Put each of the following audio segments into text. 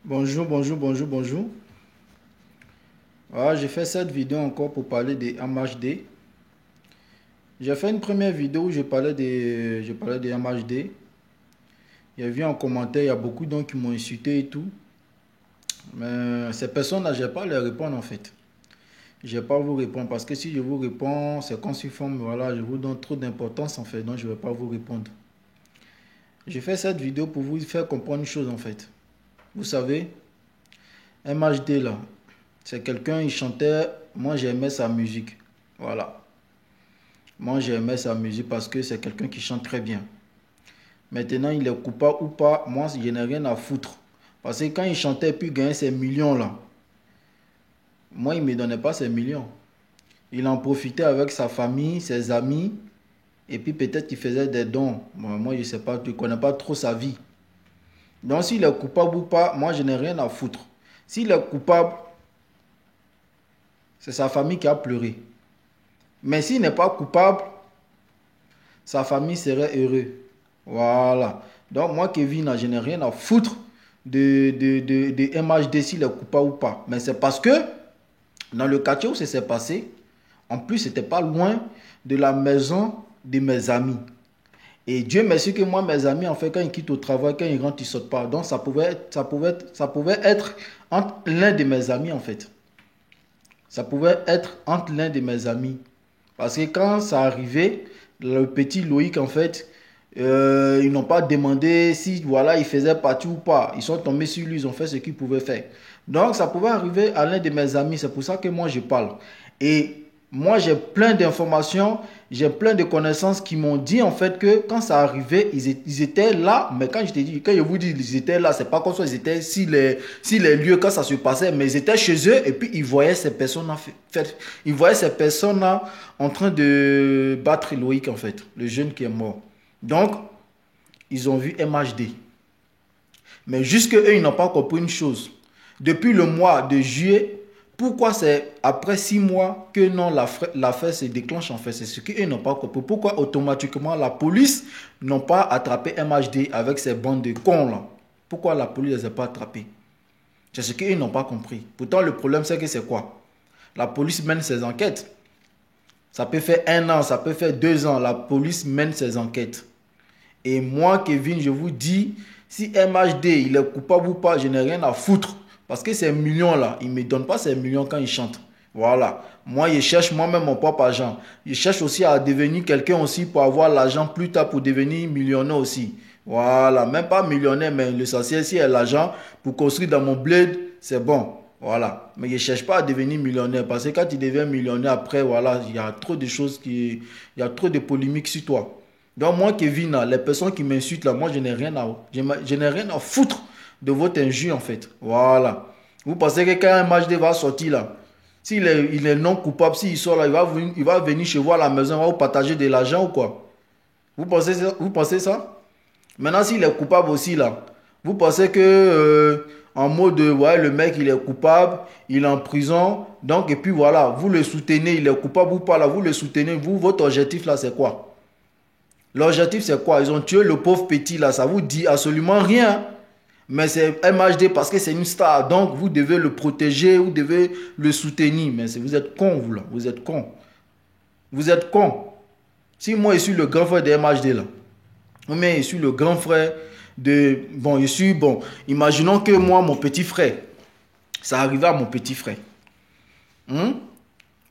Bonjour, bonjour, bonjour, bonjour. Voilà, j'ai fait cette vidéo encore pour parler des MHD. J'ai fait une première vidéo où je parlais des MHD. Il y a vu en commentaire, il y a beaucoup de gens qui m'ont insulté et tout. Mais ces personnes-là, je n'ai pas à leur répondre en fait. Je n'ai pas à vous répondre parce que si je vous réponds, c'est conforme, voilà, je vous donne trop d'importance en fait, donc je ne vais pas vous répondre. J'ai fait cette vidéo pour vous faire comprendre une chose en fait. Vous savez, MHD là, c'est quelqu'un, il chantait, moi j'aimais sa musique. Voilà. Moi j'aimais sa musique parce que c'est quelqu'un qui chante très bien. Maintenant il est coupable ou pas, moi je n'ai rien à foutre. Parce que quand il chantait puis gagnait ces millions là, moi il ne me donnait pas ces millions. Il en profitait avec sa famille, ses amis, et puis peut-être qu'il faisait des dons. Moi je ne sais pas, tu ne connais pas trop sa vie. Donc s'il est coupable ou pas, moi je n'ai rien à foutre. S'il est coupable, c'est sa famille qui a pleuré. Mais s'il n'est pas coupable, sa famille serait heureuse. Voilà. Donc moi, Kevin, je n'ai rien à foutre de MHD s'il est coupable ou pas. Mais c'est parce que dans le quartier où ça s'est passé, en plus, c'était pas loin de la maison de mes amis. Et Dieu merci que moi, mes amis, en fait, quand ils quittent au travail, quand ils rentrent, ils ne sortent pas. Donc ça pouvait être entre l'un de mes amis, en fait. Ça pouvait être entre l'un de mes amis. Parce que quand ça arrivait, le petit Loïc, en fait, ils n'ont pas demandé si voilà, il faisait partie ou pas. Ils sont tombés sur lui, ils ont fait ce qu'ils pouvaient faire. Donc, ça pouvait arriver à l'un de mes amis. C'est pour ça que moi, je parle. Et moi, j'ai plein d'informations, j'ai plein de connaissances qui m'ont dit en fait que quand ça arrivait, ils étaient là. Mais quand je te dis, quand je vous dis ils étaient là, c'est pas comme ça, ils étaient si les lieux quand ça se passait, mais ils étaient chez eux et puis ils voyaient ces personnes-là ils voyaient ces personnes-là en train de battre Loïc en fait, le jeune qui est mort. Donc, ils ont vu MHD. Mais jusque eux, ils n'ont pas compris une chose. Depuis le mois de juillet, pourquoi c'est après 6 mois que non l'affaire se déclenche en fait? C'est ce qu'ils n'ont pas compris. Pourquoi automatiquement la police n'a pas attrapé MHD avec ces bandes de cons là? Pourquoi la police ne les a pas attrapés? C'est ce qu'ils n'ont pas compris. Pourtant le problème c'est que c'est quoi? La police mène ses enquêtes. Ça peut faire 1 an, ça peut faire 2 ans. La police mène ses enquêtes. Et moi, Kevin, je vous dis, si MHD, il est coupable ou pas, je n'ai rien à foutre. Parce que ces millions-là, il ne me donne pas ces millions quand il chante. Voilà. Moi, je cherche moi-même mon propre argent. Je cherche aussi à devenir quelqu'un aussi pour avoir l'argent plus tard pour devenir millionnaire aussi. Voilà. Même pas millionnaire, mais l'essentiel, si il y a l'argent pour construire dans mon bled, c'est bon. Voilà. Mais je ne cherche pas à devenir millionnaire. Parce que quand tu deviens millionnaire, après, voilà, il y a trop de choses qui... Il y a trop de polémiques sur toi. Donc moi, Kevin, là, les personnes qui m'insultent là, moi je n'ai rien à foutre de votre injure en fait. Voilà. Vous pensez que quand un match va sortir là, s'il est, il est non coupable, s'il sort là, il va venir chez vous à la maison, il va vous partager de l'argent ou quoi? Vous pensez ça? Maintenant, s'il est coupable aussi là, vous pensez que en mode, ouais, le mec il est coupable, il est en prison, donc et puis voilà, vous le soutenez, il est coupable ou pas là, vous le soutenez, vous, votre objectif là c'est quoi? L'objectif, c'est quoi? Ils ont tué le pauvre petit là, ça vous dit absolument rien. Mais c'est MHD parce que c'est une star. Donc, vous devez le protéger, vous devez le soutenir. Mais vous êtes con, vous là. Vous êtes con. Vous êtes con. Si moi, je suis le grand frère de MHD là, ou bien je suis le grand frère de... Bon, je suis... Bon, imaginons que moi, mon petit frère, ça arrive à mon petit frère. Hmm?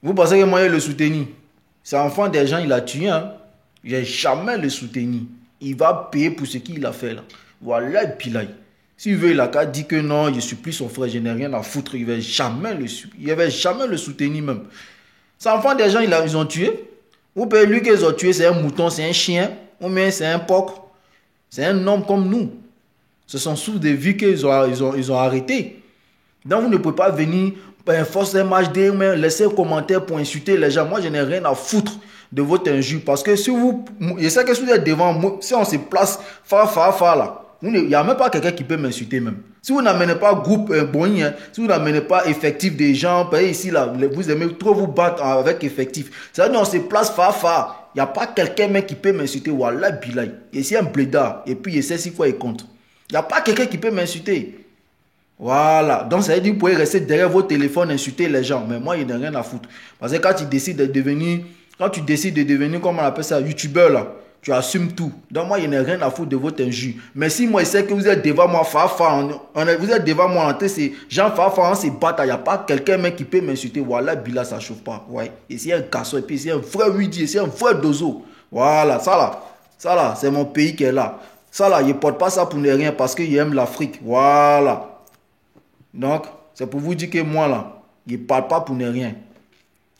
Vous pensez que moi, je le soutenir? C'est enfant des gens, il a tué, hein? Je n'ai jamais le soutenu. Il va payer pour ce qu'il a fait là. Voilà, et puis là. S'il veut, il a qu'à dire que non, je suis plus son frère, je n'ai rien à foutre. Il va jamais le soutenir même. C'est enfant des gens, ils ont tué. Ou bien lui qu'ils ont tué, c'est un mouton, c'est un chien. Ou bien c'est un porc. C'est un homme comme nous. Ce sont sous des vies qu'ils ont arrêté. Donc vous ne pouvez pas venir force MHD ou même laisser un commentaire pour insulter les gens. Moi, je n'ai rien à foutre de votre injure. Parce que si vous... Je sais que si vous êtes devant moi, si on se place fa là, il n'y a même pas quelqu'un qui peut m'insulter même. Si vous n'amenez pas groupe Boeing, si vous n'amenez pas effectif des gens, ici là, vous aimez trop vous battre avec effectif. C'est-à-dire on se place fa. Il n'y a pas quelqu'un même qui peut m'insulter. Wallah bilay. Et c'est un blédard. Et puis il sait 6 fois il compte. Il n'y a pas quelqu'un qui peut m'insulter. Voilà. Donc, ça veut dire que vous pouvez rester derrière vos téléphones, insulter les gens. Mais moi, il n'y a rien à foutre. Parce que quand tu décides de devenir, comment on appelle ça, youtubeur, là, tu assumes tout. Donc, moi, il n'y a rien à foutre de votre injure. Mais si moi, je sais que vous êtes devant moi, vous êtes devant moi, c'est Jean Fafa, on se bat, il n'y a pas quelqu'un qui peut m'insulter. Voilà, Bila, ça ne chauffe pas. Ouais. Et c'est un garçon, et puis c'est un vrai Widi, c'est un vrai Dozo. Voilà, ça là, c'est mon pays qui est là. Ça là, il ne porte pas ça pour ne rien parce qu'il aime l'Afrique. Voilà. Donc, c'est pour vous dire que moi là, je ne parle pas pour ne rien.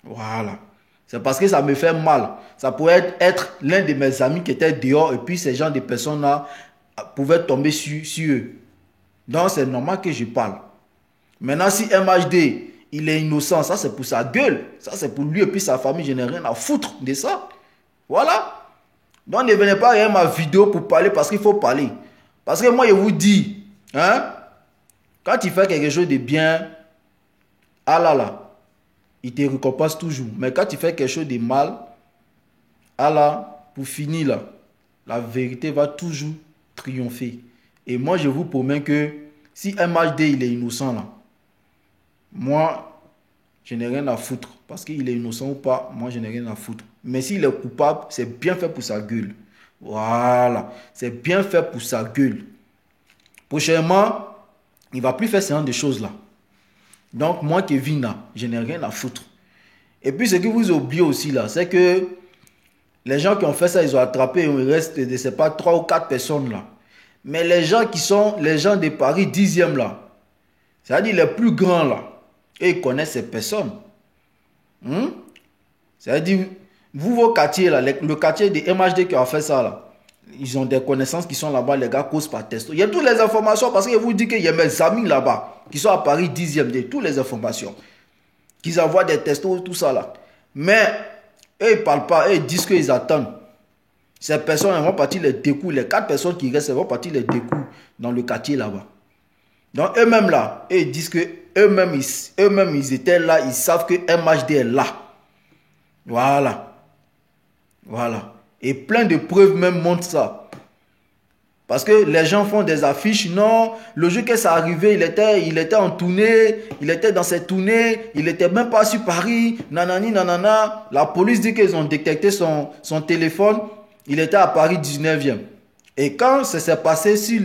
Voilà. C'est parce que ça me fait mal. Ça pourrait être l'un de mes amis qui était dehors et puis ces gens de personnes là pouvaient tomber sur eux. Donc, c'est normal que je parle. Maintenant, si MHD, il est innocent, ça c'est pour sa gueule. Ça c'est pour lui et puis sa famille. Je n'ai rien à foutre de ça. Voilà. Donc, ne venez pas regarder ma vidéo pour parler parce qu'il faut parler. Parce que moi, je vous dis, hein, quand tu fais quelque chose de bien, ah là là, il te récompense toujours. Mais quand tu fais quelque chose de mal, ah là, pour finir là, la vérité va toujours triompher. Et moi, je vous promets que si MHD il est innocent là, moi, je n'ai rien à foutre. Parce qu'il est innocent ou pas, moi, je n'ai rien à foutre. Mais s'il est coupable, c'est bien fait pour sa gueule. Voilà. C'est bien fait pour sa gueule. Prochainement, il ne va plus faire ce genre de choses là. Donc, moi, Kevin, là, je n'ai rien à foutre. Et puis, ce que vous oubliez aussi là, c'est que les gens qui ont fait ça, ils ont attrapé, il reste, je ne sais pas, 3 ou 4 personnes là. Mais les gens qui sont les gens de Paris 10e là, c'est-à-dire les plus grands là, et ils connaissent ces personnes. C'est-à-dire, vous, vos quartiers là, le quartier de MHD qui a fait ça là, ils ont des connaissances qui sont là-bas, les gars causent par testo. Il y a toutes les informations parce que je vous dis qu'il y a mes amis là-bas qui sont à Paris 10e, de toutes les informations. Qu'ils envoient des testos, tout ça là. Mais eux, ils ne parlent pas, eux, ils disent qu'ils attendent. Ces personnes, elles vont partir les découps. Les 4 personnes qui restent, elles vont partir les découps dans le quartier là-bas. Donc eux-mêmes là, eux, ils disent que eux-mêmes, ils étaient là, ils savent que MHD est là. Voilà. Voilà. Et plein de preuves même montrent ça. Parce que les gens font des affiches. Non, le jour que ça arrivait, il était en tournée. Il était dans cette tournée. Il n'était même pas sur Paris. Nanani, nanana. La police dit qu'ils ont détecté son téléphone. Il était à Paris 19e. Et quand ça s'est passé,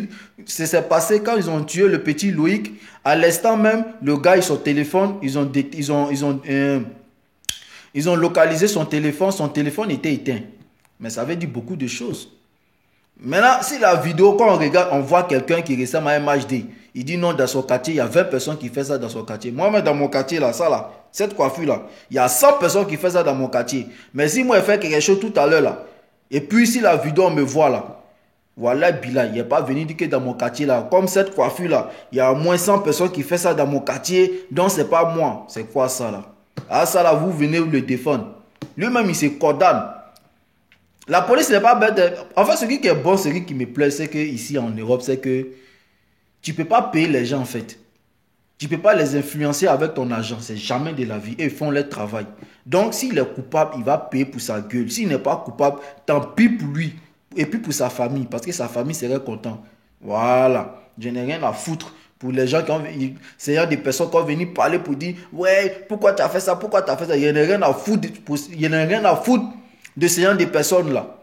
quand ils ont tué le petit Loïc, à l'instant même, le gars et son téléphone, ils ont localisé son téléphone était éteint. Mais ça veut dire beaucoup de choses. Maintenant, si la vidéo, quand on regarde, on voit quelqu'un qui ressemble à MHD. Il dit non, dans son quartier, il y a 20 personnes qui font ça dans son quartier. Moi-même, dans mon quartier, là, ça là, cette coiffure-là, il y a 100 personnes qui font ça dans mon quartier. Mais si moi, je fais quelque chose tout à l'heure, là, et puis si la vidéo, on me voit, là, voilà, Bila, il n'est pas venu dire que dans mon quartier, là, comme cette coiffure-là, il y a au moins 100 personnes qui font ça dans mon quartier, donc c'est pas moi. C'est quoi ça, là? Ah, ça, là, vous venez le défendre. Lui-même, il se condamne. La police n'est pas bête. En fait, ce qui est bon, ce qui me plaît, c'est qu'ici en Europe, c'est que tu ne peux pas payer les gens en fait. Tu ne peux pas les influencer avec ton argent. C'est jamais de la vie. Et ils font leur travail. Donc, s'il est coupable, il va payer pour sa gueule. S'il n'est pas coupable, tant pis pour lui. Et puis pour sa famille. Parce que sa famille serait contente. Voilà. Je n'ai rien à foutre. Pour les gens qui ont... C'est des personnes qui ont venu parler pour dire ouais, pourquoi tu as fait ça? Pourquoi tu as fait ça? Il n'y a rien à foutre. Il n'y a rien à foutre de ces gens de personnes-là.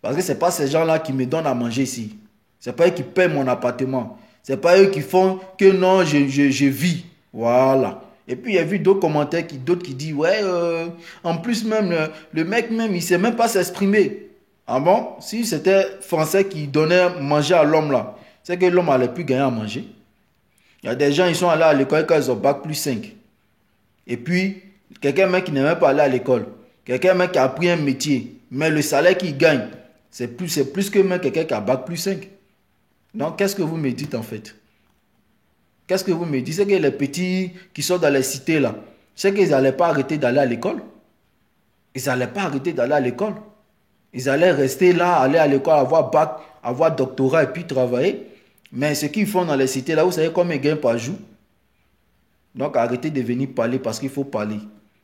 Parce que ce n'est pas ces gens-là qui me donnent à manger ici. Ce n'est pas eux qui paient mon appartement. Ce n'est pas eux qui font que non, je vis. Voilà. Et puis, il y a vu d'autres commentaires, d'autres qui disent, ouais, en plus même, le mec même, il ne sait même pas s'exprimer. Ah bon? Si c'était Français qui donnait manger à l'homme là, c'est que l'homme n'allait plus gagner à manger. Il y a des gens, ils sont allés à l'école quand ils ont bac plus 5. Et puis, quelqu'un même qui n'est même pas allé à l'école. Quelqu'un même qui a appris un métier, mais le salaire qu'il gagne, c'est plus que même quelqu'un qui a bac plus 5. Donc, qu'est-ce que vous me dites en fait? Qu'est-ce que vous me dites? C'est que les petits qui sont dans les cités là, c'est qu'ils n'allaient pas arrêter d'aller à l'école. Ils n'allaient pas arrêter d'aller à l'école. Ils allaient rester là, aller à l'école, avoir bac, avoir doctorat et puis travailler. Mais ce qu'ils font dans les cités là, vous savez combien ils gagnent par jour? Donc, arrêtez de venir parler parce qu'il faut parler.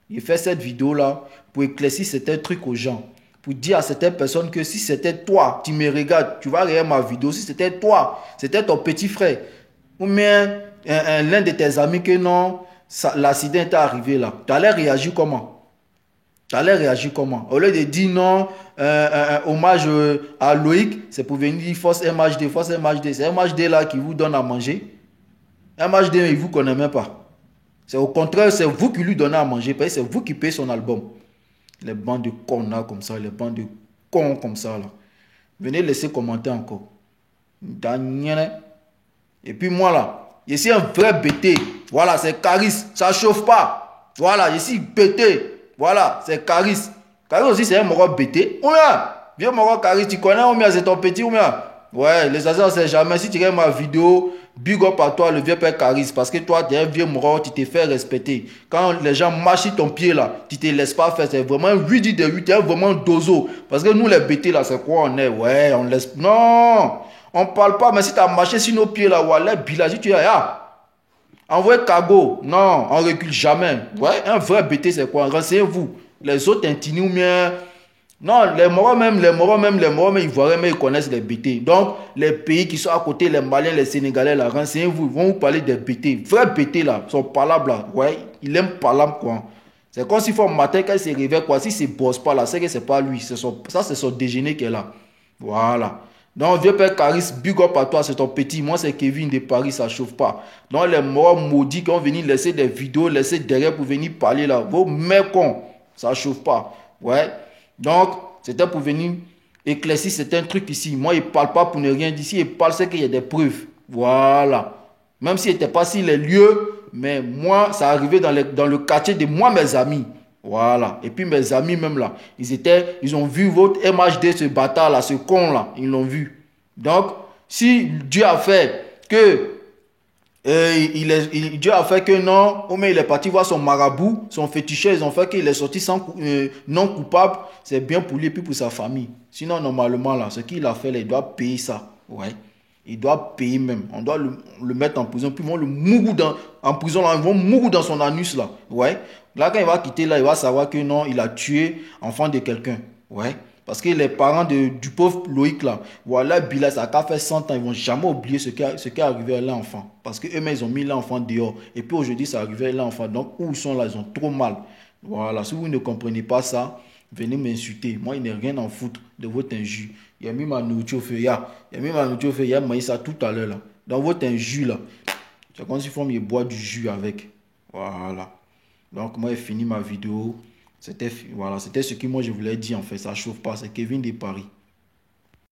Il fait cette vidéo-là pour éclaircir certains trucs aux gens. Pour dire à certaines personnes que si c'était toi, tu me regardes, tu vas regarder ma vidéo. Si c'était toi, c'était ton petit frère. Ou bien l'un de tes amis que non, l'accident est arrivé là. Tu allais réagir comment? Tu allais réagir comment? Au lieu de dire non, hommage à Loïc, c'est pour venir dire force MHD, force MHD. C'est MHD là qui vous donne à manger. MHD, il ne vous connaît même pas. C'est au contraire, c'est vous qui lui donnez à manger, parce que c'est vous qui payez son album. Les bandes de cons là comme ça, les bandes de cons comme ça là. Venez laisser commenter encore. Et puis moi là, je suis un vrai bêté. Voilà, c'est Caris. Ça chauffe pas. Voilà, je suis bêté. Voilà, c'est Caris. Caris aussi, c'est un moro bêté. Oumia, vieux moro Caris, tu connais Oumia, c'est ton petit Oumia. Ouais, les agents, c'est jamais. Si tu regardes ma vidéo, big up à toi, le vieux père Caris. Parce que toi, tu es un vieux moro, tu t'es fait respecter. Quand les gens marchent sur ton pied là, tu te laisses pas faire. C'est vraiment 8 de 8, tu es vraiment dozo. Parce que nous, les bêtés là, c'est quoi on est? Ouais, on laisse. Non! On parle pas, mais si tu as marché sur nos pieds là, voilà, bilagi, tu es là. Envoyez cargo. Non, on recule jamais. Ouais, un vrai BT, c'est quoi? Renseignez-vous. Les autres intinis ou bien. Non, les Moraux même, ils voient mais ils connaissent les BT. Donc, les pays qui sont à côté, les Maliens, les Sénégalais, là, renseignez-vous. Ils vont vous parler des BT. Vrais BT là, sont parlables là. Ouais, il aime parler quoi. C'est comme s'il faut un matin quand il se réveille quoi. Si c'est bosse pas là, c'est que c'est pas lui. Ça, c'est son déjeuner qui est là. Voilà. Donc, vieux père Caris, big up à toi, c'est ton petit. Moi, c'est Kevin de Paris, ça chauffe pas. Donc, les morts maudits qui vont venir laisser des vidéos, laisser derrière pour venir parler là. Vos mecs cons, ça chauffe pas. Ouais. Donc, c'était pour venir éclaircir certains trucs ici. Moi, il parle pas pour ne rien dire. Ici, il parle, c'est qu'il y a des preuves. Voilà. Même s'il n'était pas sur les lieux, mais moi, ça arrivait dans le quartier de moi, mes amis. Voilà. Et puis mes amis même là, ils ont vu votre MHD, ce bâtard là, ce con là, ils l'ont vu. Donc, si Dieu a fait que Dieu a fait que non, mais il est parti voir son marabout, son féticheur, ils ont fait qu'il est sorti non coupable, c'est bien pour lui et puis pour sa famille. Sinon, normalement là, ce qu'il a fait là, il doit payer ça. Ouais. Il doit payer même. On doit le mettre en prison. Puis ils vont le mourir en prison. Là, ils vont mourir dans son anus là. Ouais. Là, quand il va quitter là, il va savoir que non, il a tué enfant de quelqu'un. Ouais. Parce que les parents du pauvre Loïc là, voilà, Bila, ça a fait 100 ans, ils vont jamais oublier ce qui est arrivé à l'enfant. Parce qu'eux-mêmes, ils ont mis l'enfant dehors. Et puis aujourd'hui, ça arrivé à l'enfant. Donc, où ils sont là, ils ont trop mal. Voilà. Si vous ne comprenez pas ça, venez m'insulter. Moi, il n'est rien en foutre de votre injure. Il a mis ma nourriture au feu. Il a mis ma nourriture au feu. Il a maïs ça tout à l'heure là. Dans votre injure là. C'est comme si il boit du jus avec. Voilà. Donc, moi, j'ai fini ma vidéo. C'était voilà, c'était ce que moi je voulais dire en fait. Ça chauffe pas. C'est Kevin de Paris.